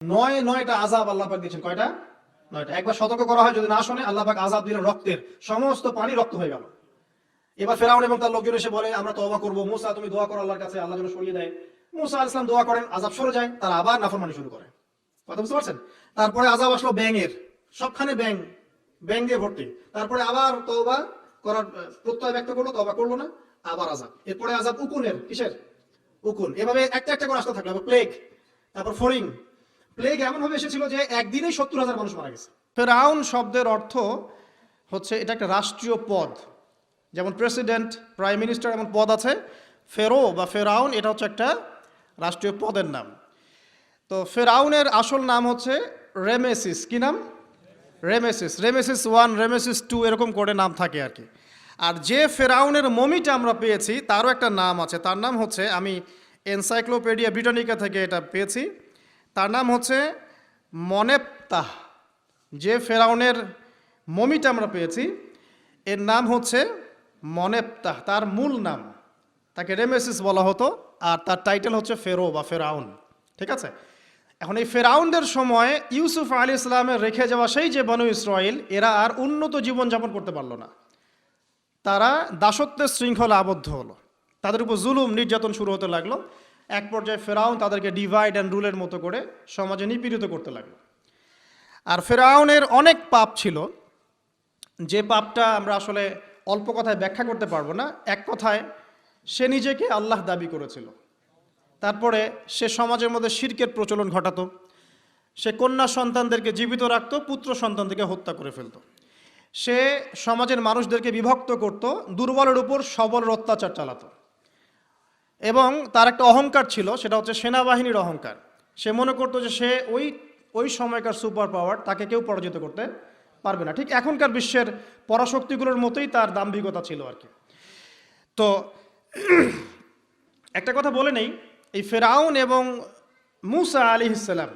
নয়টা আযাব আল্লাহ পাক দিয়েছেন। কয়টা? 9টা। একবার সতর্ক করা হয়, যদি না শোনে আল্লাহ পাক আযাব দিলেন, রক্তের সমস্ত পানি রক্ত হয়ে গেল। এবার ফেরাউন এবং তার লোকজন এসে বলে আমরা তওবা করব, মুসা তুমি দোয়া করো আল্লাহর কাছে, আল্লাহ যেন সরিয়ে দেয়। মুসা আলাইহিস সালাম দোয়া করেন, আযাব সরে যায়, তারা আবার নাফরমানি শুরু করে। কথা বুঝতে পারছেন? তারপরে আযাব আসলো ব্যাঙের, সবখানে ব্যাঙ দিয়ে ভর্তি। তারপরে আবার তওবা করার প্রত্যয় ব্যক্ত করলো, তওবা করলো না, আবার আযাব। এরপরে আযাব উকুনের, কিসের? উকুন। এভাবে একটা একটা করে আসতে থাকলো। প্লেগ, তারপর ফড়িং। প্লেগ এমন ভাবে এসেছিল যে একদিনেই 70,000 মানুষ মারা গেছে। ফেরাউন শব্দের অর্থ হচ্ছে এটা একটা রাষ্ট্রীয় পদ, যেমন প্রেসিডেন্ট, প্রাইম মিনিস্টার এমন পদ আছে। ফেরো বা ফেরাউন এটা হচ্ছে একটা রাষ্ট্রীয় পদের নাম। তো ফেরাউনের আসল নাম হচ্ছে রেমেসিস। কি নাম? রেমেসিস। রেমেসিস 1, রেমেসিস 2 এরকম করে নাম থাকে আর কি। আর যে ফেরাউনের মমিটা আমরা পেয়েছি তারও একটা নাম আছে। তার নাম হচ্ছে, আমি এনসাইক্লোপিডিয়া ব্রিটানিকা থেকে এটা পেয়েছি, তার নাম হচ্ছে মনেপ্তাহ। যে ফেরাউনের মমিটা আমরা পেয়েছি এর নাম হচ্ছে মনেপ্তাহ, তার মূল নাম। তাকে রেমেসিস বলা হতো, আর তার টাইটেল হচ্ছে ফেরো বা ফেরাউন। ঠিক আছে? এখন এই ফেরাউনদের সময় ইউসুফ আলাইহিস সালামের রেখে যাওয়া সেই যে বনু ইসরাইল, এরা আর উন্নত জীবনযাপন করতে পারলো না। তারা দাসত্বের শৃঙ্খলা আবদ্ধ হলো, তাদের উপর জুলুম নির্যাতন শুরু হতে লাগলো। এক পর্যায়ে ফেরাউন তাদেরকে ডিভাইড অ্যান্ড রুলের মতো করে সমাজে নিপীড়িত করতে লাগলো। আর ফেরাউনের অনেক পাপ ছিল, যে পাপটা আমরা আসলে অল্প কথায় ব্যাখ্যা করতে পারবো না। এক কথায় সে নিজেকে আল্লাহ দাবি করেছিল। তারপরে সে সমাজের মধ্যে শিরকের প্রচলন ঘটাতো। সে কন্যা সন্তানদেরকে জীবিত রাখতো, পুত্র সন্তানদেরকে হত্যা করে ফেলত। সে সমাজের মানুষদেরকে বিভক্ত করত, দুর্বলের উপর সবলের অত্যাচার চালাতো। এবং তার একটা অহংকার ছিল, সেটা হচ্ছে সেনাবাহিনীর অহংকার। সে মনে করতো যে সে ওই সময়কার সুপার পাওয়ার, তাকে কেউ পরাজিত করতে পারবে না। ঠিক এখনকার বিশ্বের পরাশক্তিগুলোর মতোই তার দাম্ভিকতা ছিল আর কি। তো একটা কথা বলে নেই, এই ফেরাউন এবং মুসা আলাইহিস সালাম,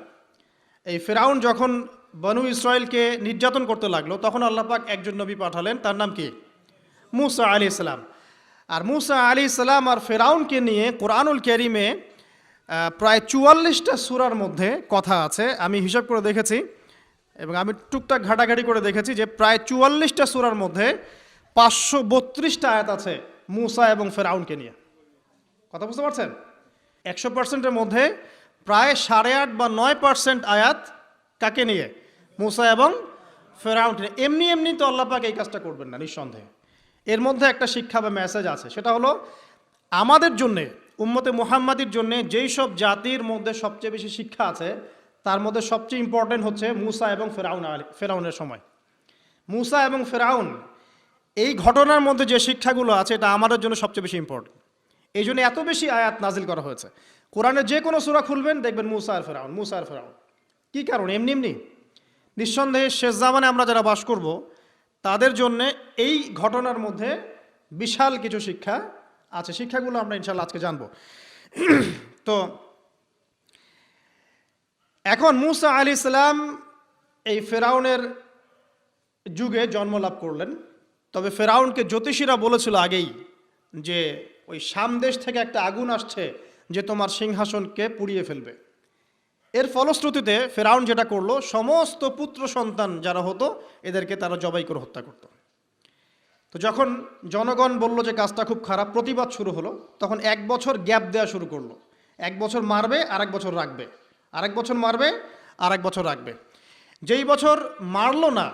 এই ফেরাউন যখন বনু ইসরায়েলকে নির্যাতন করতে লাগলো, তখন আল্লাহ পাক একজন নবী পাঠালেন, তার নাম কি? মুসা আলাইহিস সালাম। আর মুসা আলাইহিস সালাম আর ফেরাউনকে নিয়ে কোরআনুল কারীমে প্রায় 44টা সূরার মধ্যে কথা আছে। আমি হিসাব করে দেখেছি এবং আমি টুকটাক ঘাটাঘাটি করে দেখেছি যে প্রায় 44টা সূরার মধ্যে 532টা আয়াত আছে মুসা এবং ফেরাউনকে নিয়ে। কথা বুঝতে পারছেন? 100%-এর মধ্যে প্রায় 8.5 বা 9% আয়াত কাকে নিয়ে? মুসা এবং ফেরাউনকে নিয়ে। এমনি এমনি তো আল্লাহ পাক এই কাজটা করবেন না নিঃসন্দেহে। এর মধ্যে একটা শিক্ষা বা মেসেজ আছে, সেটা হলো আমাদের জন্যে, উম্মতে মুহাম্মাদির জন্যে যেই সব জাতির মধ্যে সবচেয়ে বেশি শিক্ষা আছে, তার মধ্যে সবচেয়ে ইম্পর্টেন্ট হচ্ছে মুসা এবং ফেরাউনের সময়। মুসা এবং ফেরাউন, এই ঘটনার মধ্যে যে শিক্ষাগুলো আছে এটা আমাদের জন্য সবচেয়ে বেশি ইম্পর্টেন্ট। এই জন্য এত বেশি আয়াত নাজিল করা হয়েছে। কোরআনের যে কোনো সূরা খুলবেন দেখবেন মুসা আর ফেরাউন, মুসা আর ফেরাউন। কী কারণ? এমনি এমনি নিঃসন্দেহে শেষ জামানে আমরা যারা বাস করব তাদের জন্যে এই ঘটনার মধ্যে বিশাল কিছু শিক্ষা আছে। শিক্ষাগুলো আমরা ইনশাল্লাহ আজকে জানব। তো এখন মুসা আলাইহিস সালাম এই ফেরাউনের যুগে জন্ম লাভ করলেন। তবে ফেরাউনকে জ্যোতিষীরা বলেছিল আগেই যে ওই সামদেশ থেকে একটা আগুন আসছে যে তোমার সিংহাসনকে পুড়িয়ে ফেলবে। এর ফলশ্রুতিতে ফেরাউন যেটা করলো, সমস্ত পুত্র সন্তান যারা হতো এদেরকে তারা জবাই করে হত্যা করত। তো যখন জনগণ বলল যে কাজটা খুব খারাপ, প্রতিবাদ শুরু হলো, তখন 1 বছর গ্যাপ দেওয়া শুরু করলো। 1 বছর মারবে, আরেক বছর রাখবে, আরেক বছর মারবে, আরেক বছর রাখবে। যেই বছর মারলো না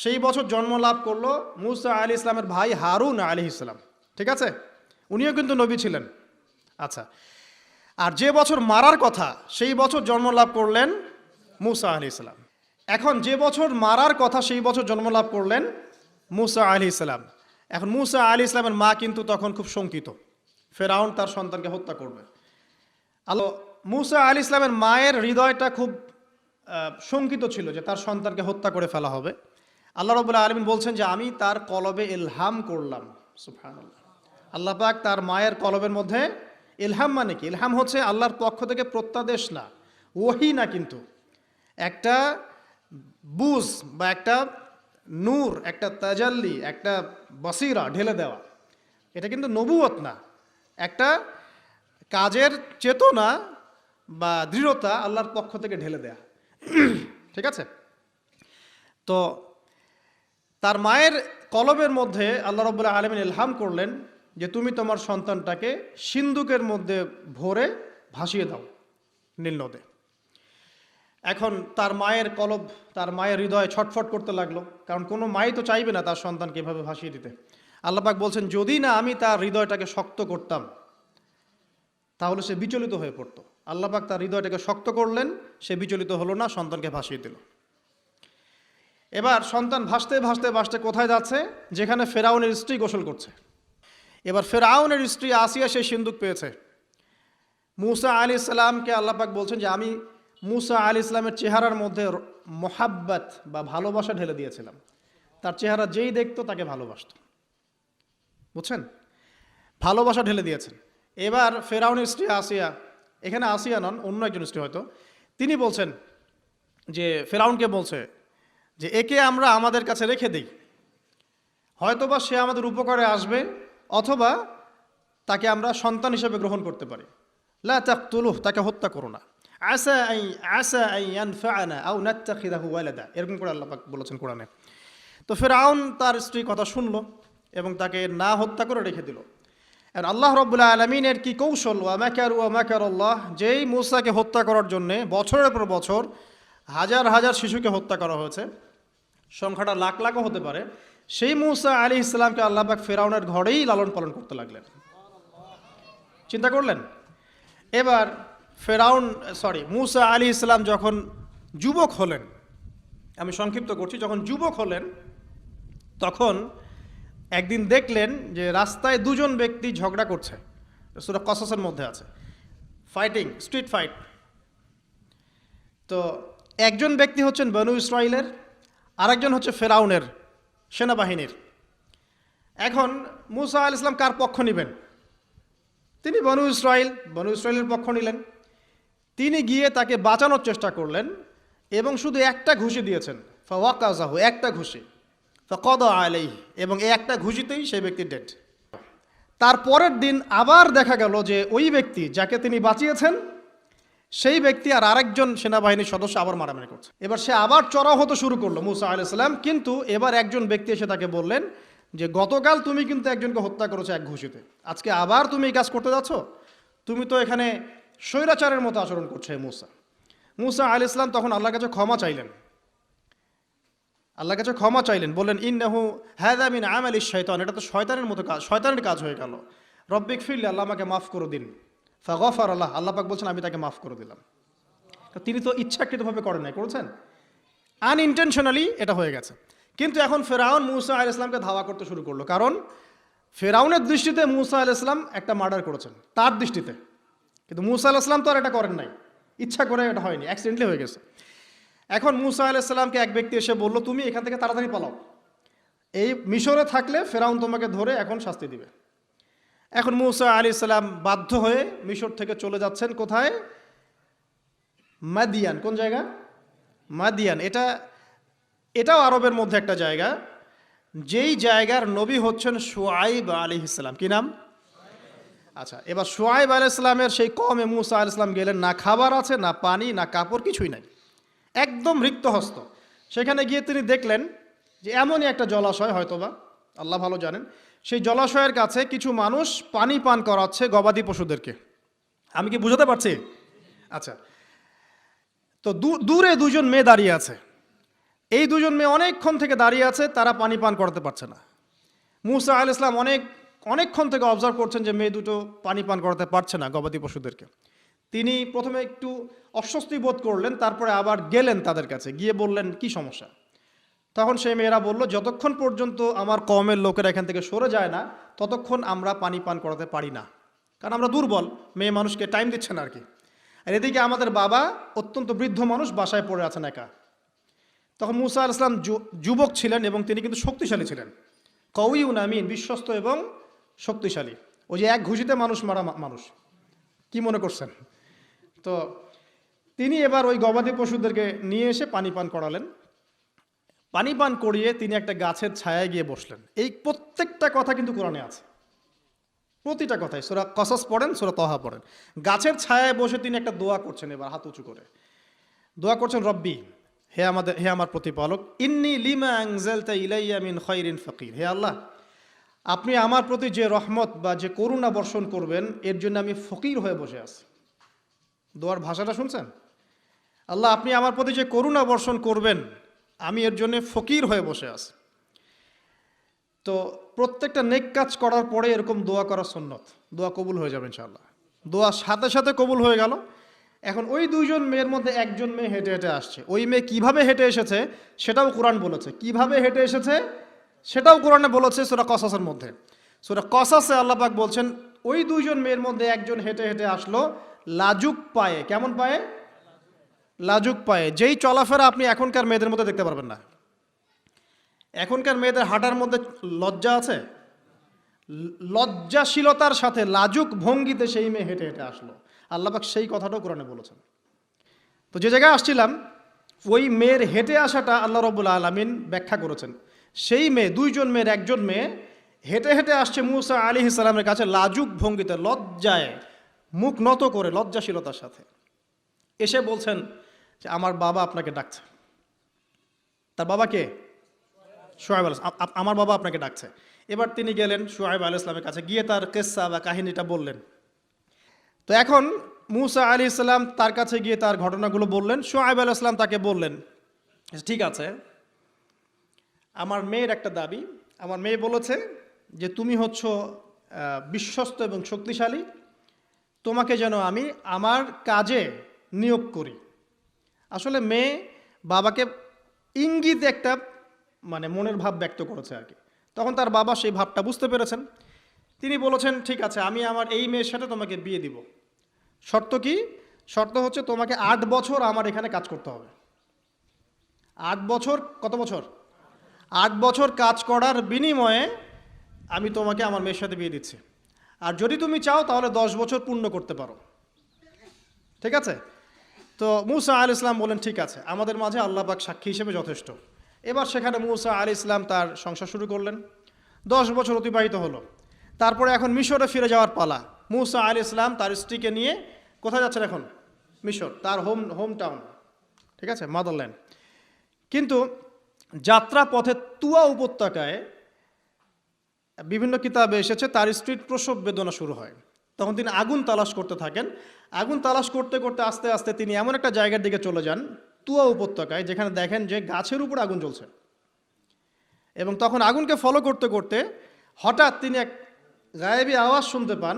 সেই বছর জন্ম লাভ করলো মুসা আলাইহিস সালামের ভাই হারুন আলাইহিস সালাম। ঠিক আছে? উনিও কিন্তু নবী ছিলেন। আচ্ছা, আর যে বছর মারার কথা সেই বছর জন্ম লাভ করলেন মুসা আলাইহিস সালাম। এখন যে বছর মারার কথা সেই বছর জন্ম লাভ করলেন মুসা আলাইহিস সালাম। এখন মুসা আলাইহিস সালামের মা কিন্তু তখন খুব শঙ্কিত, ফেরাউন তার সন্তানকে হত্যা করবে। মুসা আলাইহিস সালামের মায়ের হৃদয়টা খুব শঙ্কিত ছিল যে তার সন্তানকে হত্যা করে ফেলা হবে। আল্লাহ রাব্বুল আলামিন বলছেন যে আমি তার কলবে ইলহাম করলাম। সুবহানাল্লাহ। আল্লাহ পাক তার মায়ের কলবের মধ্যে ইলহাম, মানে কি? ইলহাম হচ্ছে আল্লাহর পক্ষ থেকে প্রত্যাদেশ না, ওহী না, কিন্তু একটা বুঝ বা একটা নূর, একটা তাজাল্লি, একটা বসিরা ঢেলে দেওয়া। এটা কিন্তু নবুয়ত না, একটা কাজের চেতনা বা দৃঢ়তা আল্লাহর পক্ষ থেকে ঢেলে দেয়া। ঠিক আছে? তো তার মায়ের কলবের মধ্যে আল্লাহ রাব্বুল আলামিন ইলহাম করলেন যে তুমি তোমার সন্তানটাকে সিন্দুকের মধ্যে ভরে ভাসিয়ে দাও নীল নদে। এখন তার মায়ের কলব, তার মায়ের হৃদয় ছটফট করতে লাগলো, কারণ কোনো মাই তো চাইবে না তার সন্তানকে এভাবে ভাসিয়ে দিতে। আল্লাহ পাক বলছেন যদি না আমি তার হৃদয়টাকে শক্ত করতাম তাহলে সে বিচলিত হয়ে পড়তো। আল্লাহ পাক তার হৃদয়টাকে শক্ত করলেন, সে বিচলিত হলো না, সন্তানকে ভাসিয়ে দিল। এবার সন্তান ভাসতে ভাসতে ভাসতে কোথায় যাচ্ছে? যেখানে ফেরাউনের স্ত্রী গোসল করছে। এবার ফেরাউনের স্ত্রী আসিয়া সেই সিন্দুক পেয়েছে। মূসা আলাইহিস সালামকে আল্লাহ পাক বলছেন যে আমি মূসা আলাইহিস সালামের চেহারার মধ্যে মোহাব্বত বা ভালোবাসা ঢেলে দিয়েছিলাম। তার চেহারা যেই দেখতো তাকে ভালোবাসত, বুঝছেন? ভালোবাসা ঢেলে দিয়েছেন। এবার ফেরাউনের স্ত্রী আসিয়া, এখানে আসিয়া নন, অন্য একজন স্ত্রী হয়তো, তিনি বলছেন যে ফেরাউনকে বলছে যে একে আমরা আমাদের কাছে রেখে দিই, হয়তোবা সে আমাদের উপকারে আসবে, অথবা তাকে আমরা সন্তান হিসেবে গ্রহণ করতে পারি। লা তাকতুলুহু, তাকে হত্যা করো না। আসা আন ইয়ানফা'না আও নাত্তাখিযাহু ওয়ালাদা, এরকম করে আল্লাহ পাক বলেছেন কোরআনে। তো ফেরাউন তার স্ত্রী কথা শুনলো এবং তাকে না হত্যা করে রেখে দিল। আর আল্লাহ রাব্বুল আলামিনের কি কৌশল! ওয়া মাকারুল্লাহ, যেই মূসাকে হত্যা করার জন্য বছরের পর বছর হাজার হাজার শিশুকে হত্যা করা হয়েছে, সংখ্যাটা লাখ লাখও হতে পারে, সেই মূসা আলাইহিস সালামকে আল্লাহ পাক ফেরাউনের ঘরেই লালন পালন করতে লাগলেন। চিন্তা করলেন? এবার মূসা আলাইহিস সালাম যখন যুবক হলেন, আমি সংক্ষিপ্ত করছি, যখন যুবক হলেন তখন একদিন দেখলেন যে রাস্তায় দুজন ব্যক্তি ঝগড়া করছে। সূরা কসসের মধ্যে আছে, ফাইটিং, স্ট্রিট ফাইট। তো একজন ব্যক্তি হচ্ছেন বনু ইসরাইলের, আরেকজন হচ্ছে ফেরাউনের সেনাবাহিনীর। এখন মূসা আলাইহিস সালাম কার পক্ষ নেবেন? তিনি বনু ইসরাইলের পক্ষ নিলেন। তিনি গিয়ে তাকে বাঁচানোর চেষ্টা করলেন এবং শুধু একটা ঘুষি দিয়েছেন, ফাওয়াকাযাহু, একটা ঘুষি, ফাকাদা আলাইহি, এবং এই একটা ঘুষিতেই সেই ব্যক্তি ডেড। তারপরের দিন আবার দেখা গেল যে ওই ব্যক্তি যাকে তিনি বাঁচিয়েছেন সেই ব্যক্তি আর আরেকজন সেনাবাহিনীর সদস্য আবার মারামারি করছে। এবার সে আবার চড়াও হতে শুরু করলো মূসা আলাইহিস সালাম, কিন্তু এবার একজন ব্যক্তি এসে তাকে বললেন যে গতকাল তুমি কিন্তু একজনকে হত্যা করেছো এক ঘুষিতে, আজকে আবার তুমি এই কাজ করতে যাচ্ছ, তুমি তো এখানে স্বৈরাচারের মতো আচরণ করছো। মূসা আলাইহিস সালাম তখন আল্লাহর কাছে ক্ষমা চাইলেন, বললেন ইন্নাহু হাযা মিন আমালিশ শাইতান, এটা তো শয়তানের মতো কাজ, শয়তানের কাজ হয়ে গেল। রব্বিক ফিরলি, আল্লাহ আমাকে মাফ করে দিন। ফাগফার আল্লাহ, আল্লাহ পাক বলছেন আমি তাকে মাফ করে দিলাম। তিনি তো ইচ্ছাকৃতভাবে করেন নাই, করেছেন আনইনটেনশনালি, এটা হয়ে গেছে। কিন্তু এখন ফেরাউন মূসা আলাইহিস সালামকে ধাওয়া করতে শুরু করলো, কারণ ফেরাউনের দৃষ্টিতে মূসা আলাইহিস সালাম একটা মার্ডার করেছেন তার দৃষ্টিতে, কিন্তু মূসা আলাইহিস সালাম তো আর এটা করেন নাই, ইচ্ছা করে এটা হয়নি, অ্যাক্সিডেন্টলি হয়ে গেছে। এখন মূসা আলাইহিস সালামকে এক ব্যক্তি এসে বলল তুমি এখান থেকে তাড়াতাড়ি পালাও, এই মিশরে থাকলে ফেরাউন তোমাকে ধরে এখন শাস্তি দিবে। এখন মূসা আলাইহিস সালাম বাধ্য হয়ে মিশর থেকে চলে যাচ্ছেন কোথায়? মাদিয়ান। কোন জায়গা? মাদিয়ান। এটাও আরবের মধ্যে একটা জায়গা, যেই জায়গার নবী হচ্ছেন শুআইব আলাইহিস সালাম। কি নাম? আচ্ছা, এবার শুআইব আলাইহিস সালামের সেই কওমে মূসা আলাইহিস সালাম গেলেন, না খাবার আছে, না পানি, না কাপড়, কিছুই নাই, একদম রিক্ত হস্ত। সেখানে গিয়ে তিনি দেখলেন যে এমনই একটা জলাশয়, হয়তোবা আল্লাহ ভালো জানেন, সেই জলাশয়ের কাছে কিছু মানুষ পানি পান করাচ্ছে গবাদি পশুদেরকে। আমি কি বুঝাতে পারছি? আচ্ছা, তো দূরে দুজন মেয়ে দাঁড়িয়ে আছে, এই দুজন মেয়ে অনেকক্ষণ থেকে দাঁড়িয়ে আছে, তারা পানি পান করাতে পারছে না। মূসা আলাইহিস সালাম অনেকক্ষণ থেকে অবজার্ভ করছেন যে মেয়ে দুটো পানি পান করাতে পারছে না গবাদি পশুদেরকে। তিনি প্রথমে একটু অস্বস্তি বোধ করলেন, তারপরে আবার গেলেন তাদের কাছে, গিয়ে বললেন কি সমস্যা। তখন সেই মেয়েরা বলল যতক্ষণ পর্যন্ত আমার কওমের লোকেরা এখান থেকে সরে যায় না ততক্ষণ আমরা পানি পান করাতে পারি না, কারণ আমরা দুর্বল, মেয়ে মানুষকে টাইম দিচ্ছে না আর কি। আর এদিকে আমাদের বাবা অত্যন্ত বৃদ্ধ মানুষ, বাসায় পড়ে আছেন একা। তখন মূসা আলাইহিস সালাম যুবক ছিলেন এবং তিনি কিন্তু শক্তিশালী ছিলেন, কওয়িউন আমিন, বিশ্বস্ত এবং শক্তিশালী। ওই যে এক ঘুষিতে মানুষ মারা মানুষ, কি মনে করছেন? তো তিনি এবার ওই গবাদি পশুদেরকে নিয়ে এসে পানি পান করালেন। পানি পান করিয়ে তিনি একটা গাছের ছায়ায় গিয়ে বসলেন। এই প্রত্যেকটা কথা কিন্তু কোরআনে আছে, প্রতিটা কথাই। সূরা কসস পড়েন, সূরা তহা পড়েন। গাছের ছায়ায় বসে তিনি একটা দোয়া করছেন, এবার হাত উঁচু করে দোয়া করছেন রব্বি, হে আমার প্রতিপালক, ইন্নী লিমা আনজালতা ইলাইয়া মিন খায়রিন ফাকির, হে আল্লাহ, আপনি আমার প্রতি যে রহমত বা যে করুণা বর্ষণ করবেন এর জন্য আমি ফকির হয়ে বসে আছি। দোয়ার ভাষাটা শুনছেন? আল্লাহ, আপনি আমার প্রতি যে করুণা বর্ষণ করবেন আমি এর জন্য ফকির হয়ে বসে আছি। তো প্রত্যেকটা নেক কাজ করার পরে এরকম দোয়া করা সুন্নত, দোয়া কবুল হয়ে যাবে ইনশাআল্লাহ। দোয়া সাথে সাথে কবুল হয়ে গেল। এখন ওই দুইজন মেয়ের মধ্যে একজন মেয়ে হেঁটে হেঁটে আসছে। ওই মেয়ে কিভাবে হেঁটে এসেছে সেটাও কোরআন বলেছে, কিভাবে হেঁটে এসেছে সেটাও কোরআনে বলেছে সূরা কসাসের মধ্যে। সূরা কসাসে আল্লাহ পাক বলছেন ওই দুইজন মেয়ের মধ্যে একজন হেঁটে হেঁটে আসলো লাজুক পায়ে। কেমন পায়ে? লাজুক পায়ে। যেই চলাফেরা আপনি এখনকার মেয়েদের মধ্যে দেখতে পারবেন না। এখনকার মেয়েদের হাঁটার মধ্যে লজ্জা আছে, লজ্জাশীলতার সাথে লাজুক ভঙ্গিতে সেই মেয়ে হেঁটে হেঁটে আসলো। আল্লাহ পাক সেই কথাটাও কোরআনে বলেছেন। তো যে জায়গায় আসছিলাম, ওই মেয়ের হেঁটে আসাটা আল্লাহ রাব্বুল আলামিন ব্যাখ্যা করেছেন। সেই মেয়ে, দুইজন মেয়ের একজন মেয়ে হেঁটে হেঁটে আসছে মূসা আলাইহিস সালামের কাছে লাজুক ভঙ্গিতে, লজ্জায় মুখ নত করে, লজ্জাশীলতার সাথে এসে বলছেন যে আমার বাবা আপনাকে ডাকছে। তার বাবা কে? শুআয়ব আলাইহিস সালাম। আমার বাবা আপনাকে ডাকছে। এবার তিনি গেলেন শুআয়ব আলাইহিস সালামের কাছে, গিয়ে তার কিসসা বা কাহিনীটা বললেন। তো এখন মূসা আলাইহিস সালাম তার কাছে গিয়ে তার ঘটনাগুলো বললেন। শুআয়ব আলাইহিস সালাম তাকে বললেন, ঠিক আছে, আমার মেয়ের একটা দাবি, আমার মেয়ে বলেছে যে তুমি হচ্ছ বিশ্বস্ত এবং শক্তিশালী, তোমাকে যেন আমি আমার কাজে নিয়োগ করি। আসলে মেয়ে বাবাকে ইঙ্গিত একটা মানে মনের ভাব ব্যক্ত করেছে আর কি। তখন তার বাবা সেই ভাবটা বুঝতে পেরেছেন। তিনি বলেছেন ঠিক আছে, আমি আমার এই মেয়ের সাথে তোমাকে বিয়ে দিব। শর্ত কি? শর্ত হচ্ছে তোমাকে 8 বছর আমার এখানে কাজ করতে হবে। 8 বছর, কত বছর? 8 বছর কাজ করার বিনিময়ে আমি তোমাকে আমার মেয়ের সাথে বিয়ে দিচ্ছি। আর যদি তুমি চাও তাহলে 10 বছর পূর্ণ করতে পারো। ঠিক আছে? তো মূসা আলাইহিস সালাম বলেন ঠিক আছে, আমাদের মাঝে আল্লাহ পাক সাক্ষী হিসেবে যথেষ্ট। এবার সেখানে মূসা আলাইহিস সালাম তার সংসার শুরু করলেন। 10 বছর অতিবাহিত হলো। তারপরে এখন মিশরে ফিরে যাওয়ার পালা। মূসা আলাইহিস সালাম তার স্ত্রীকে নিয়ে কোথায় যাচ্ছেন এখন? মিশর, তার হোম টাউন। ঠিক আছে, মাদারল্যান্ড। কিন্তু যাত্রা পথে তুয়া উপত্যকায় বিভিন্ন কিতাবে এসেছে তার স্ত্রীর প্রসব বেদনা শুরু হয়। তখন তিনি আগুন তালাশ করতে থাকেন। আগুন তালাশ করতে করতে আস্তে আস্তে তিনি এমন একটা জায়গার দিকে চলে যান তুয়া উপত্যকায়, যেখানে দেখেন যে গাছের উপর আগুন জ্বলছে। এবং তখন আগুনকে ফলো করতে করতে হঠাৎ তিনি এক গায়েবী আওয়াজ শুনতে পান।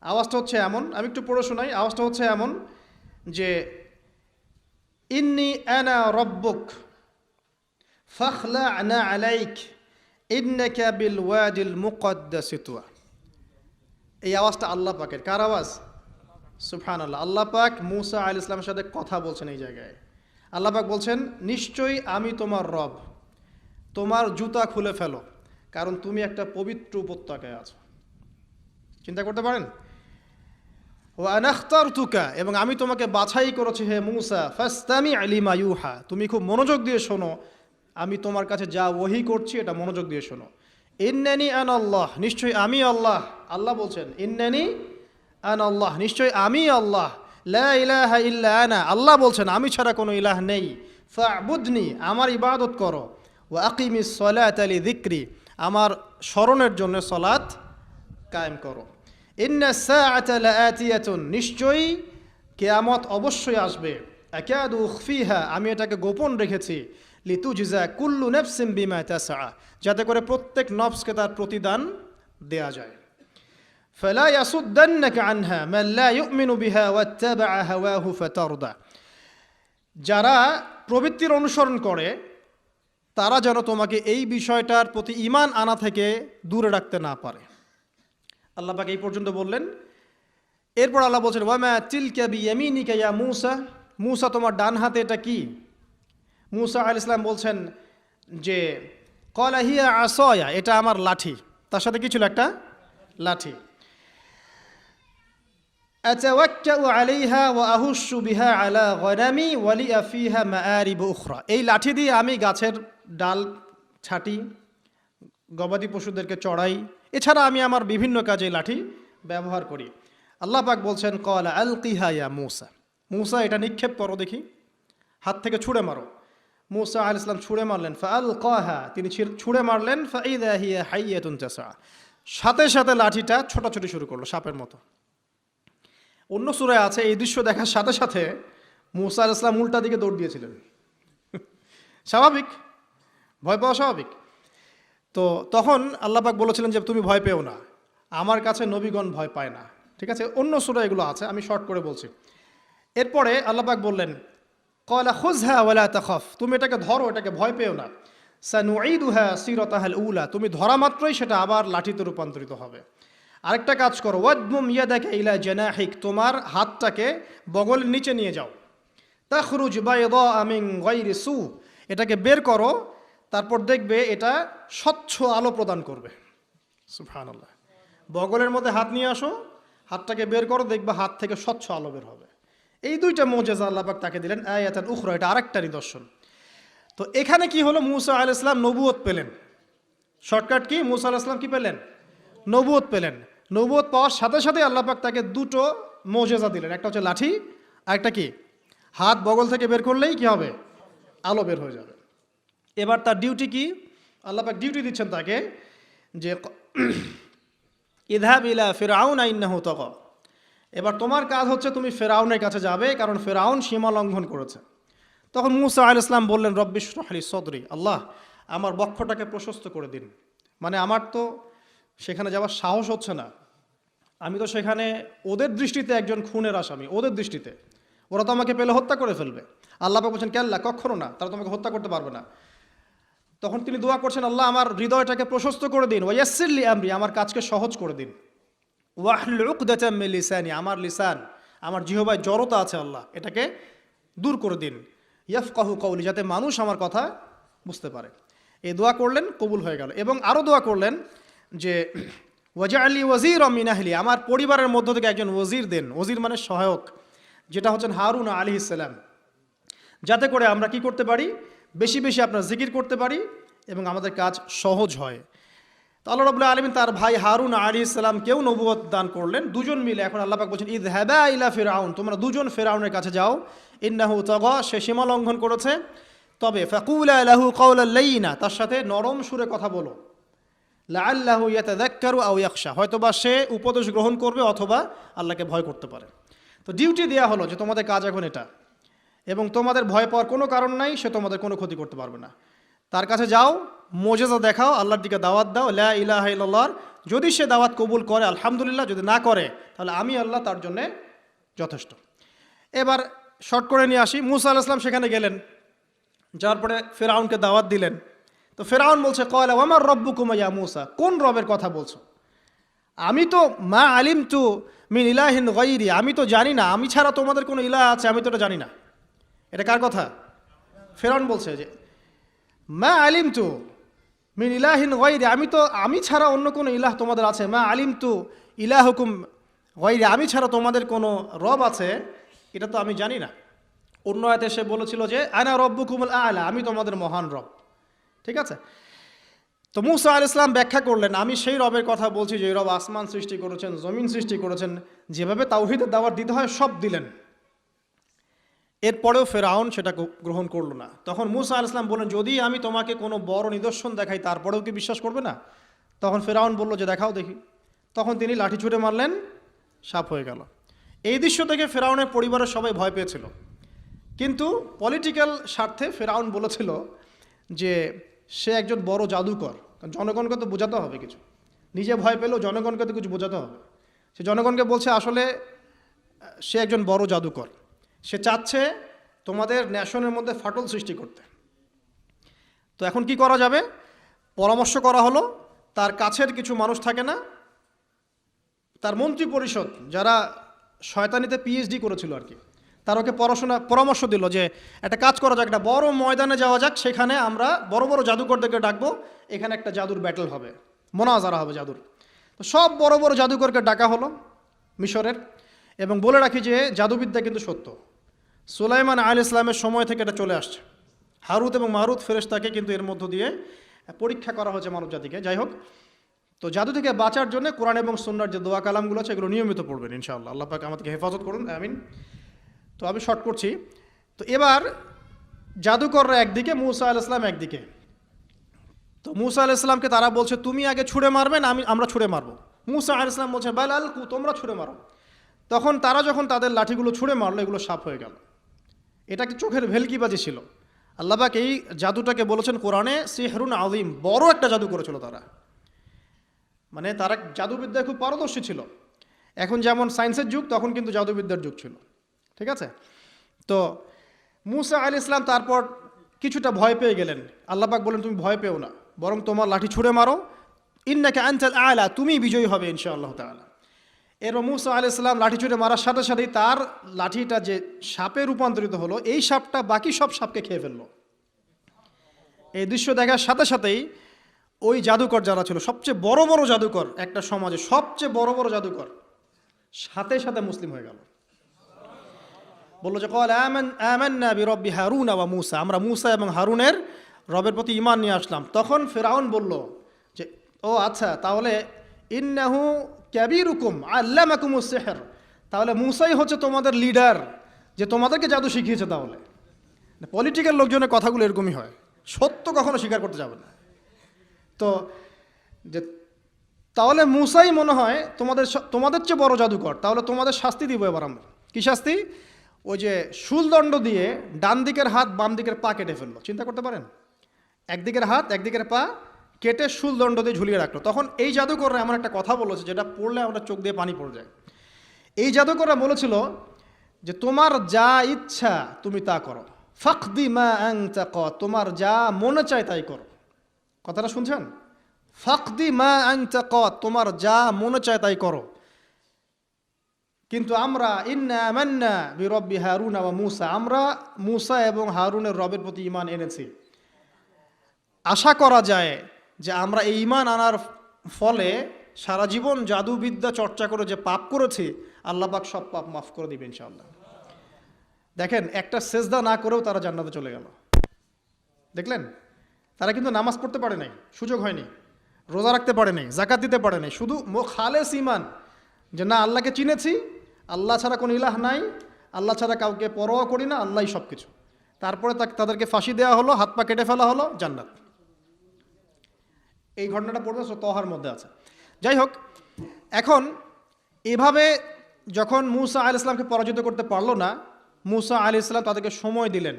আওয়াজটা হচ্ছে এমন, আমি একটু পড়ে শোনাই। আওয়াজটা হচ্ছে এমন যে ইন্নী আনা রব্বুক ফাখলা'না আলাইক ইন্নাকা বিল ওয়াদিল মুকদ্দাসি তুয়া। এই আওয়াজটা আল্লাহ পাকের। কার আওয়াজ? সুবহানাল্লাহ। আল্লাহ পাক মূসা আলাইহিস সালামের সাথে কথা বলছেন এই জায়গায়। আল্লাহ পাক বলছেন নিশ্চয়ই আমি তোমার রব, তোমার জুতা খুলে ফেলো, কারণ তুমি একটা পবিত্র উপত্যকায় আছো। চিন্তা করতে পারেন? ওয়া আনা ইখতারতুকা, এবং আমি তোমাকে বাছাই করেছি হে মূসা, ফাসতামি' লিমা ইউহা, তুমি খুব মনোযোগ দিয়ে শোনো, আমি তোমার কাছে যা ওহী করছি এটা মনোযোগ দিয়ে শোনো। ইন্নানি আনাল্লাহ, নিশ্চয়ই আমি আল্লাহ। আল্লাহ বলছেন ইন্নানি আনাল্লাহ, নিশ্চয়ই আমি আল্লাহ। লা ইলাহা ইল্লা আনা, আল্লাহ বলছেন আমি ছাড়া কোনো ইলাহ নেই। ফা'বুদনি, আমার ইবাদত করো। ওয়া আকিমিস সালাতা লিযিকরি, আমার স্মরণের জন্য সালাত কায়েম করো। ইন্নাস সাআতা লাআতিয়াতুন, নিশ্চয়ই কিয়ামত অবশ্যই আসবে। আকাদু উখফিহা, আমি এটাকে গোপন রেখেছি। লিতুজজা কুল্লু নাফসিন বিমা তাসআ, যাতে করে প্রত্যেক নফসকে তার প্রতিদান দেয়া যায়। ফালা ইয়াসুদ্দান্নাকা আনহা মান লা ইউমিনু বিহা ওয়াত্তাবা'a হাওয়াহু ফাতারদা, যারা প্রবৃত্তির অনুসরণ করে তারা যেন তোমাকে এই বিষয়টার প্রতি ঈমান আনা থেকে দূরে রাখতে না পারে। আল্লাহ পাক এই পর্যন্ত বললেন। এরপর আল্লাহ বলছেন ওয়ামা তিলকা বিয়ামিনিকা ইয়া মূসা, মূসা তোমার ডান হাতে এটা কি? মূসা আলাইহিস সালাম বলছেন যে ক্বালা হিয়া আসায়া, এটা আমার লাঠি। তার সাথে কি ছিল? একটা লাঠি। আতাওয়াক্কাউ আলাইহা ওয়া আহুশু বিহা আলা গনামি ওয়া লিয়া ফিহা মাআরিব উখরা, এই লাঠি দিয়ে আমি গাছের ডাল ছাঁটি, গবাদি পশুদেরকে চড়াই, এছাড়া আমি আমার বিভিন্ন কাজে লাঠি ব্যবহার করি। আল্লাহ পাক বলছেন ক্বালা আলকিহা ইয়া মূসা, মূসা এটা নিক্ষেপ করো দেখি। হাত থেকে ছুঁড়ে মারো। মূসা আলাইহিস সালাম ছুঁড়ে মারলেন, ফাআলকাহা, তিনি ছুঁড়ে মারলেন, ফাইযা হিয়া হাইয়াতুন তাসআ, সাথে সাথে লাঠিটা ছোটাছুটি শুরু করলো সাপের মতো। অন্য সূরায় আছে এই দৃশ্য দেখার সাথে সাথে মূসা আলাইহিস সালাম উল্টা দিকে দৌড় দিয়েছিলেন। স্বাভাবিক, ভয় পাওয়া স্বাভাবিক। তো তখন আল্লাহ পাক বলেছিলেন যে তুমি ভয় পেও না, আমার কাছে নবীগণ ভয় পায় না। ঠিক আছে, অন্য সূরা এগুলো আছে, আমি শর্ট করে বলছি। এরপরে আল্লাহ পাক বললেন, ক্বালা খুযহা ওয়ালা তাখাফ, তুমি এটাকে ধরো, এটাকে ভয় পেও না। সানুঈদুহা সিরাতাহাল উলা, তুমি ধরা মাত্রই সেটা আবার লাঠিতে রূপান্তরিত হবে। আরেকটা কাজ করো, ওয়াদমুম ইয়াদাকা ইলা জানাহিক, তোমার হাতটাকে বগলের নিচে নিয়ে যাও। তাখরুজ বাইদা মিন গায়রি সু, এটাকে বের করো, তারপর দেখবে এটা স্বচ্ছ আলো প্রদান করবে। সুবহানাল্লাহ। বগলের মধ্যে হাত নিয়ে আসো, হাতটাকে বের করো, দেখবে হাত থেকে স্বচ্ছ আলো বের হবে। এই দুইটা মুজিজা আল্লাহ পাক তাকে দিলেন। আয়াতান উখরা, এটা আরেকটা নিদর্শন। তো এখানে কি হলো, মূসা আলাইহিস সালাম নবুয়ত পেলেন। শর্টকাট কি, মূসা আলাইহিস সালাম কি পেলেন? নবুয়ত পেলেন। নবুয়ত পাওয়ার সাথে সাথে আল্লাহ পাক তাকে দুটো মুজিজা দিলেন, একটা হচ্ছে লাঠি, আর একটা কি, হাত বগল থেকে বের করলেই কি হবে, আলো বের হয়ে যাবে। এবার তার ডিউটি কি, আল্লাহ পাক ডিউটি দিচ্ছেন তাকে যে ইযহাব ইলা ফিরআউন ইন্নাহু তাগা, এবার তোমার কাজ হচ্ছে তুমি ফেরাউনের কাছে যাবে, কারণ ফেরাউন সীমা লঙ্ঘন করেছে। তখন মূসা আলাইহিস সালাম বললেন, রব্বি ইশরাহ লি সদরি, আল্লাহ আমার বক্ষটাকে প্রশস্ত করে দিন। মানে আমার তো সেখানে যাওয়ার সাহস হচ্ছে না, আমি তো সেখানে ওদের দৃষ্টিতে একজন খুনের আসামি, ওদের দৃষ্টিতে ওরা তো আমাকে পেলে হত্যা করে ফেলবে। আল্লাহ পাক বলছেন, কেল্লা, কখনো না, তারা তোমাকে হত্যা করতে পারবে না। তখন তিনি দোয়া করছেন, আল্লাহ আমার হৃদয়টাকে প্রশস্ত করে দিন, ওয়াইয়াসসির লি আমরি, আমার কাজকে সহজ করে দিন, ওয়াহলুল উকদাতাম মিন লিসানি, আমার লিসান, আমার জিহ্বায় জড়তা আছে আল্লাহ, এটাকে দূর করে দিন, ইয়াফকাহু কওলি, যাতে মানুষ আমার কথা বুঝতে পারে। এই দোয়া করলেন, কবুল হয়ে গেল। এবং আরও দোয়া করলেন যে ওয়াজআলি ওয়াজিরাম মিন আহলি, আমার পরিবারের মধ্য থেকে একজন ওয়াজির দেন, ওয়াজির মানে সহায়ক, যেটা হচ্ছেন হারুন আলাইহিস সালাম, যাতে করে আমরা কি করতে পারি, বেশি বেশি আপনার জিকির করতে পারি এবং আমাদের কাজ সহজ হয়। তো আল্লাহ রাব্বুল আলামিন তার ভাই হারুন আলাইহিস সালামকেও নবুয়ত দান করলেন, দুজন মিলে। এখন আল্লাহ পাক বলছেন, ইযহাবা ইলা ফিরআউন, তোমরা দুজন ফিরআউনের কাছে যাও, ইন্নাহু তাগা, সে সীমা লঙ্ঘন করেছে, তবে ফাকুলা লাহু কাওলাল লাইয়িনা, তার সাথে নরম সুরে কথা বলো, লাআল্লাহু ইয়াতাযাক্কারু আও ইয়াখশা, হয়তোবা সে উপদেশ গ্রহণ করবে অথবা আল্লাহকে ভয় করতে পারে। তো ডিউটি দেওয়া হলো যে তোমাদের কাজ এখন এটা, এবং তোমাদের ভয় পাওয়ার কোনো কারণ নাই, সে তোমাদের কোনো ক্ষতি করতে পারবে না। তার কাছে যাও, মুজিজা দেখাও, আল্লাহর দিকে দাওয়াত দাও, লা ইলাহা ইল্লাল্লাহ, যদি সে দাওয়াত কবুল করে আলহামদুলিল্লাহ, যদি না করে তাহলে আমি আল্লাহ তার জন্য যথেষ্ট। এবার শর্ট করে নিয়ে আসি, মূসা আলাইহিস সালাম সেখানে গেলেন, যাওয়ার পরে ফিরআউনকে দাওয়াত দিলেন। তো ফিরআউন বলছে, ক্বালা ওয়া মা রাব্বুকুম ইয়া মূসা, কোন রবের কথা বলছো? আমি তো মা আলিমতু মিন ইলাহিন গায়রি, আমি তো জানি না, আমি ছাড়া তোমাদের কোনো ইলাহ আছে আমি তো এটা জানি না। এটা কার কথা? ফিরআউন বলছে যে মা আলিমতু মিন ইলাহিন গায়রি, আমি ছাড়া অন্য কোনো ইলাহ তোমাদের আছে, মা আলিমতু ইলাহুকুম গায়রি, আমি ছাড়া তোমাদের কোনো রব আছে এটা তো আমি জানি না। অন্য আয়াতে সে বলেছিল যে আনা রব্বুকুমুল আ'লা, আমি তোমাদের মহান রব। ঠিক আছে, তো মূসা আলাইহিস সালাম ব্যাখ্যা করলেন, আমি সেই রবের কথা বলছি যে রব আসমান সৃষ্টি করেছেন, জমিন সৃষ্টি করেছেন, যেভাবে তাওহীদের দাওয়াত দিতে হয় সব দিলেন। এরপরেও ফেরাউন সেটা গ্রহণ করলো না। তখন মূসা আলাইহিস সালাম বললেন, যদি আমি তোমাকে কোনো বড় নিদর্শন দেখাই তারপরেও কি বিশ্বাস করবে না? তখন ফেরাউন বলল যে দেখাও দেখি। তখন তিনি লাঠি ছুঁড়ে মারলেন, সাপ হয়ে গেল। এই দৃশ্য থেকে ফেরাউনের পরিবারের সবাই ভয় পেয়েছিল, কিন্তু পলিটিক্যাল স্বার্থে ফেরাউন বলেছিল যে সে একজন বড় জাদুকর, জনগণকে তো বোঝাতে হবে কিছু, নিজে ভয় পেলেও জনগণকে তো কিছু বোঝাতে হবে। সে জনগণকে বলছে আসলে সে একজন বড় জাদুকর, সে চাচ্ছে তোমাদের ন্যাশনের মধ্যে ফাটল সৃষ্টি করতে। তো এখন কি করা যাবে? পরামর্শ করা হলো, তার কাছের কিছু মানুষ থাকে না, তার মন্ত্রী পরিষদ যারা শয়তানিতে পিএইচডি করেছিল আর কি, তার ওকে পরামর্শ দিল যে একটা কাজ করা যাক, একটা বড় ময়দানে যাওয়া যাক, সেখানে আমরা বড় বড় জাদুকরদেরকে ডাকবো, এখানে একটা জাদুর ব্যাটল হবে, মোনাজারা হবে জাদুর। তো সব বড় বড় জাদুকরকে ডাকা হলো মিশরের, এবং বলে রাখি যে জাদুবিদ্যা কিন্তু সত্য, সুলাইমান আলাইহিস সালামের সময় থেকে এটা চলে আসছে। হারুত এবং মারুত ফেরেশতাকে কিন্তু এর মধ্য দিয়ে পরীক্ষা করা হয়েছে মানব জাতিকে। যাই হোক, তো জাদু থেকে বাঁচার জন্য কোরআন এবং সুন্নাহর যে দোয়া কালামগুলো আছে এগুলো নিয়মিত পড়বেন ইনশাআল্লাহ। আল্লাহ পাক আমাদেরকে হেফাজত করুন, আমিন। তো আমি শর্ট করছি। তো এবার জাদুকররা একদিকে, মুসা আলাইহিস সালাম একদিকে। তো মুসা আলাইহিস সালামকে তারা বলছে তুমি আগে ছুঁড়ে মারবে না আমরা ছুঁড়ে মারবো। মুসা আলাইহিস সালাম বলছে বাল আলকু, তোমরা ছুঁড়ে মারো। তখন তারা যখন তাদের লাঠিগুলো ছুঁড়ে মারলো, এগুলো সাপ হয়ে গেল। এটা কি চোখের ভেলকিবাজি ছিল? আল্লাহ পাক এই জাদুটাকে বলেছেন কোরআনে সিহরুন আযীম, বড় একটা জাদু করেছিল তারা। মানে তারা জাদুবিদ্যায় খুব পারদর্শী ছিল। এখন যেমন সায়েন্সের যুগ, তখন কিন্তু জাদুবিদ্যার যুগ ছিল। ঠিক আছে? তো মুসা আলাইহিস সালাম তারপর কিছুটা ভয় পেয়ে গেলেন। আল্লাহ পাক বলেন তুমি ভয় পেও না, বরং তোমার লাঠি ছুঁড়ে মারো, ইন্নাকা আনতাল আ'লা, তুমি বিজয়ী হবে ইনশাআল্লাহ তাআলা। এরপর মুসা আলাইহিস সালাম লাঠি ছুঁড়ে মারার সাথে সাথেই তার লাঠিটা যে সাপে রূপান্তরিত হলো, এই সাপটা বাকি সব সাপকে খেয়ে ফেললো। এই দৃশ্য দেখার সাথে সাথেই ওই জাদুকর যারা ছিল, সবচেয়ে বড় বড় জাদুকর, একটা সমাজে সবচেয়ে বড় বড় জাদুকর, সাথে সাথে মুসলিম হয়ে গেল। বললো যে ক্বাল আমান্না বিরব্বি হারুন ওয়া মুসা, আমরা মুসা এবং হারুনের রবের প্রতি ঈমান নিয়ে আসলাম। তখন ফিরআউন বলল যে ও আচ্ছা, তাহলে ইন্নাহু কাবীরুকুম আল্লামাকুমুস সিহর, তাহলে মুসাই হচ্ছে তোমাদের লিডার, যে তোমাদেরকে জাদু শিখিয়েছে। তাহলে পলিটিক্যাল লোকজনের কথাগুলো এরকমই হয়, সত্য কখনো স্বীকার করতে যাবে না। তো যে তাহলে মুসাই মনে হয় তোমাদের চেয়ে বড় জাদুকর, তাহলে তোমাদের শাস্তি দিব এবার আমরা। কি শাস্তি? ওই যে শুলদণ্ড দিয়ে ডান দিকের হাত বাম দিকের পা কেটে ফেললো। চিন্তা করতে পারেন, একদিকের হাত একদিকের পা কেটে শুলদণ্ড দিয়ে ঝুলিয়ে রাখলো। তখন এই জাদুকররা এমন একটা কথা বলেছে যেটা পড়লে আমরা চোখ দিয়ে পানি পড়ে যায়। এই জাদুকররা বলেছিল যে তোমার যা ইচ্ছা তুমি তা করো, ফাকদি মা আনতা ক, তোমার যা মনে চায় তাই করো। কথাটা শুনছেন? ফাকদি মা আনতা ক, তোমার যা মনে চায় তাই করো। কিন্তু আমরা ইন্না আমান্না বিরব্বি হারুন ওয়া মুসা, আমরা মুসা এবং হারুনের রবের প্রতি ঈমান এনেছি। আশা করা যায় যে আমরা এই ঈমান আনার ফলে সারা জীবন জাদুবিদ্যা চর্চা করে যে পাপ করেছি, আল্লাহ পাক সব পাপ মাফ করে দিবেন ইনশাআল্লাহ। দেখেন, একটা সেজদা না করেও তারা জান্নাতে চলে গেল। দেখলেন, তারা কিন্তু নামাজ পড়তে পারে নাই, সুযোগ হয়নি, রোজা রাখতে পারে নাই, জাকাত দিতে পারে নাই, শুধু খালেস ঈমান যে না আল্লাহকে চিনেছি, আল্লাহ ছাড়া কোনো ইলাহ নাই, আল্লাহ ছাড়া কাউকে পরোয়া করি না, আল্লাহই সব কিছু। তারপরে তাদেরকে ফাঁসি দেওয়া হলো, হাত পা কেটে ফেলা হলো, জান্নাত। এই ঘটনাটা পড়বে তহার মধ্যে আছে। যাই হোক, এখন এভাবে যখন মুসা আলাইহিস সালামকে পরাজিত করতে পারলো না, মুসা আলাইহিস সালাম তাদেরকে সময় দিলেন,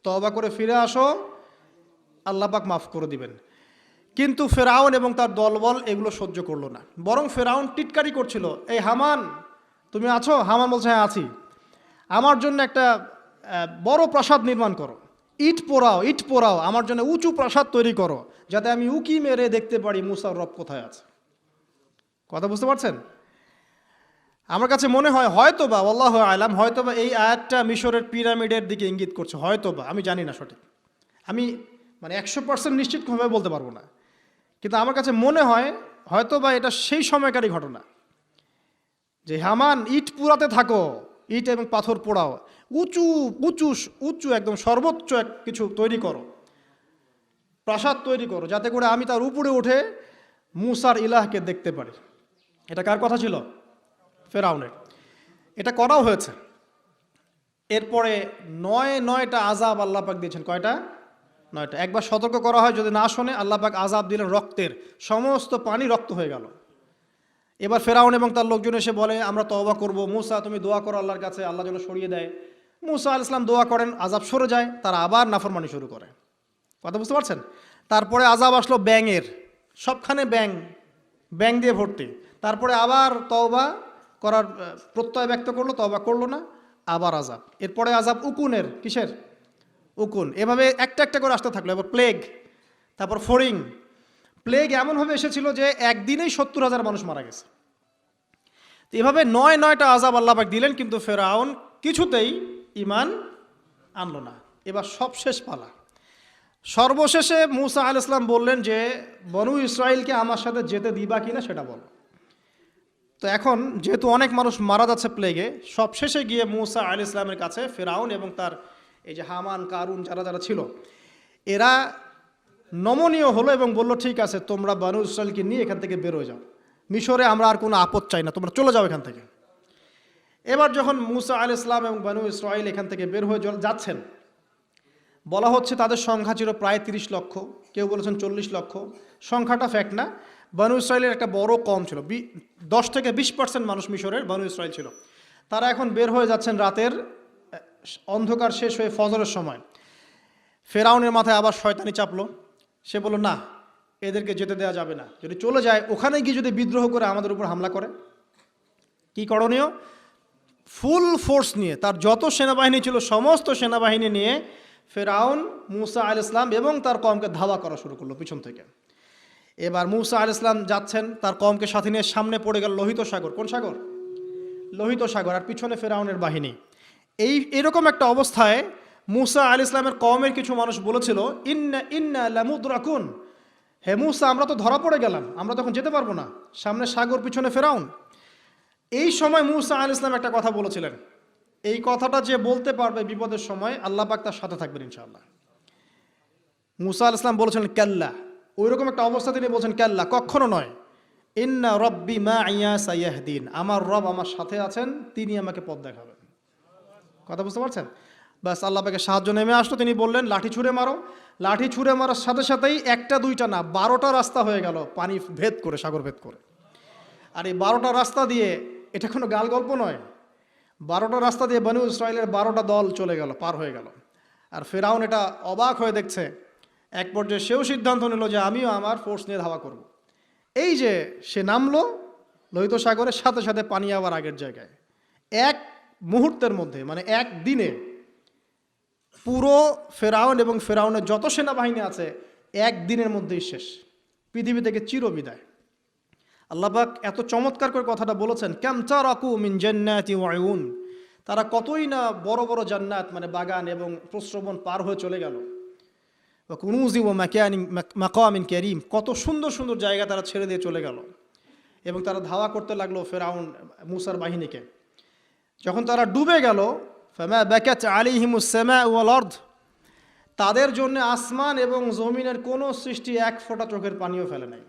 তওবা করে ফিরে আসো, আল্লাহ পাক মাফ করে দিবেন। কিন্তু ফেরাউন এবং তার দলবল এগুলো সহ্য করলো না, বরং ফেরাউন টিটকারি করছিল, এই হামান তুমি আছো? হামান বলছে হ্যাঁ আছি, আমার জন্য একটা বড় প্রাসাদ নির্মাণ করো, ইট পোড়াও, আমার জন্য উঁচু প্রাসাদ তৈরি করো, যাতে আমি উকি মেরে দেখতে পারি মুসার রব কোথায় আছে। কথা বুঝতে পারছেন? আমার কাছে মনে হয় হয়তোবা, আল্লাহু আ'লাম, হয়তোবা এই আয়াতটা মিশরের পিরামিডের দিকে ইঙ্গিত করছে, হয়তোবা, আমি জানি না সঠিক, আমি মানে 100% নিশ্চিতভাবে বলতে পারবো না, কিন্তু আমার কাছে মনে হয় হয়তোবা এটা সেই সময়কারই ঘটনা, যে হামান ইট পুরাতে থাকো, ইট এবং পাথর পোড়াও, উঁচু উঁচু উঁচু একদম সর্বোচ্চ কিছু তৈরি করো, প্রাসাদ তৈরি করো, যাতে করে আমি তার উপরে উঠে মুসার ইলাহকে দেখতে পারি। এটা কার কথা ছিল? ফেরাউনের। এটা করাও হয়েছে। এরপরে 9টা আযাব আল্লাহ পাক দিয়েছেন। কয়টা? 9টা। একবার সতর্ক করা হয়, যদি না শোনে আল্লাহ পাক আযাব দিলেন রক্তের, সমস্ত পানি রক্ত হয়ে গেল। এবার ফেরাউন এবং তার লোকজন এসে বলে আমরা তওবা করব, মুসা তুমি দোয়া করো আল্লাহর কাছে, আল্লাহ যেন সরিয়ে দেয়। মুসা আলাইহিস সালাম দোয়া করেন, আযাব সরে যায়, তারা আবার নাফরমানি শুরু করে। কথা বুঝতে পারছেন? তারপরে আযাব আসলো ব্যাঙের, সবখানে ব্যাঙ দিয়ে ভর্তি। তারপরে আবার তওবা করার প্রত্যয় ব্যক্ত করলো, তওবা করলো না, আবার আযাব। এরপরে আযাব উকুনের, কিসের? উকুন। এভাবে একটা একটা করে আসতে থাকলো। এবার প্লেগ, তারপর ফড়িং। প্লেগ এমনভাবে এসেছিল যে একদিনেই 70,000 মানুষ মারা গেছে। তো এভাবে 9টা আযাব আল্লাহ পাক দিলেন, কিন্তু ফেরাউন কিছুতেই ঈমান আনলো না। এবার সব শেষ পালা। সর্বশেষে মুসা আলাইহিস সালাম বললেন যে বনু ইসরাইলকে আমার সাথে যেতে দিবা কিনা সেটা বলো। তো এখন যেহেতু অনেক মানুষ মারা যাচ্ছে প্লেগে, সবশেষে গিয়ে মুসা আলাইহিস সালামের কাছে ফেরাউন এবং তার এই যে হামান কারুন যারা ছিল, এরা নমনীয় হলো এবং বলল ঠিক আছে, তোমরা বনু ইসরাইলকে নিয়ে এখান থেকে বের হয়ে যাও, মিশরে আমরা আর কোনো আপদ চাই না, তোমরা চলে যাও এখান থেকে। এবার যখন মুসা আলাইহিস সালাম এবং বনু ইসরাইল এখান থেকে বের হয়ে যাচ্ছেন, বলা হচ্ছে তাদের সংখ্যা ছিল প্রায় 30 লক্ষ, কেউ বলেছেন 40 লক্ষ। সংখ্যাটা ফ্যাক্ট না। বনু ইসরায়েলের একটা বড় কম ছিল, 10 থেকে 20% মানুষ মিশরের বনু ইসরায়েল ছিল। তারা এখন বের হয়ে যাচ্ছেন রাতের অন্ধকার শেষ হয়ে ফজরের সময়। ফেরাউনের মাথায় আবার শয়তানি চাপলো। সে বলল, না, এদেরকে যেতে দেওয়া যাবে না, যদি চলে যায় ওখানে গিয়ে যদি বিদ্রোহ করে আমাদের উপর হামলা করে। কি করণীয়? ফুল ফোর্স নিয়ে, তার যত সেনাবাহিনী ছিল সমস্ত সেনাবাহিনী নিয়ে ফেরাউন মূসা আলাইহিস সালাম এবং তার কওমকে ধাওয়া করা শুরু করলো পিছন থেকে। এবার মূসা আলাইহিস সালাম যাচ্ছেন, তার কওমকে সাথে নিয়ে সামনে পড়ে গেল লোহিত সাগর। কোন সাগর? লোহিত সাগর। আর পিছনে ফেরাউনের বাহিনী। এরকম একটা অবস্থায় মূসা আলাইহিস সালামের কওমের কিছু মানুষ বলেছিল, ইন্না ইন্না লামুদরাকুন, হে মূসা, আমরা তো ধরা পড়ে গেলাম, আমরা তখন যেতে পারবো না, সামনে সাগর পিছনে ফেরাউন। এই সময় মূসা আলাইহিস সালাম একটা কথা বলেছিলেন, এই কথাটা যে বলতে পারবে বিপদের সময় আল্লাহ পাক তার সাথে থাকবেন ইনশাআল্লাহ। মূসা আলাইহিস সালাম বলেছিলেন কাল্লা, ওইরকম একটা অবস্থা তিনি বলছেন কাল্লা, কখনো নয়, ইন্না রব্বি মাইয়া সাইয়াহদিন, আমার রব আমার সাথে আছেন, তিনি আমাকে পথ দেখাবেন। কথা বুঝতে পারছেন? ব্যাস আল্লাহ পাকের সাহায্য নেমে আসলো। তিনি বললেন লাঠি ছুঁড়ে মারো। লাঠি ছুঁড়ে মারার সাথে সাথেই একটা দুইটা না 12টা রাস্তা হয়ে গেল পানি ভেদ করে, সাগর ভেদ করে। আর এই 12টা রাস্তা দিয়ে, এটা কোনো গাল গল্প নয়, 12টা রাস্তা দিয়ে বনু ইসরায়েলের 12টা দল চলে গেল, পার হয়ে গেল। আর ফেরাউন এটা অবাক হয়ে দেখছে। এক পর্যায়ে সেও সিদ্ধান্ত নিল যে আমিও আমার ফোর্স নিয়ে ধাওয়া করব। এই যে সে নামলো লোহিত সাগরের সাথে সাথে পানি আবার আগের জায়গায়। এক মুহূর্তের মধ্যে, মানে এক দিনে পুরো ফেরাউন এবং ফেরাউনের যত সেনাবাহিনী আছে একদিনের মধ্যেই শেষ, পৃথিবী থেকে চিরবিদায়। আল্লাহ পাক এত চমৎকার করে কথাটা বলেছেন, কাম তারাকু মিন জান্নাতি ওয়া উয়ুন, তারা কতই না বড় বড় জান্নাত মানে বাগান এবং প্রস্রবণ পার হয়ে চলে গেল। ওয়া কুনুজি ওয়া মাকামিন কারীম, কত সুন্দর সুন্দর জায়গা তারা ছেড়ে দিয়ে চলে গেল। এবং তারা ধাওয়া করতে লাগলো ফেরাউন মূসার বাহিনীকে। যখন তারা ডুবে গেল, ফামা বাকাত আলাইহিমুস সামা ওয়াল আরদ, তাদের জন্য আসমান এবং জমিনের কোনো সৃষ্টি এক ফোঁটা চোখের পানিও ফেলে নাই।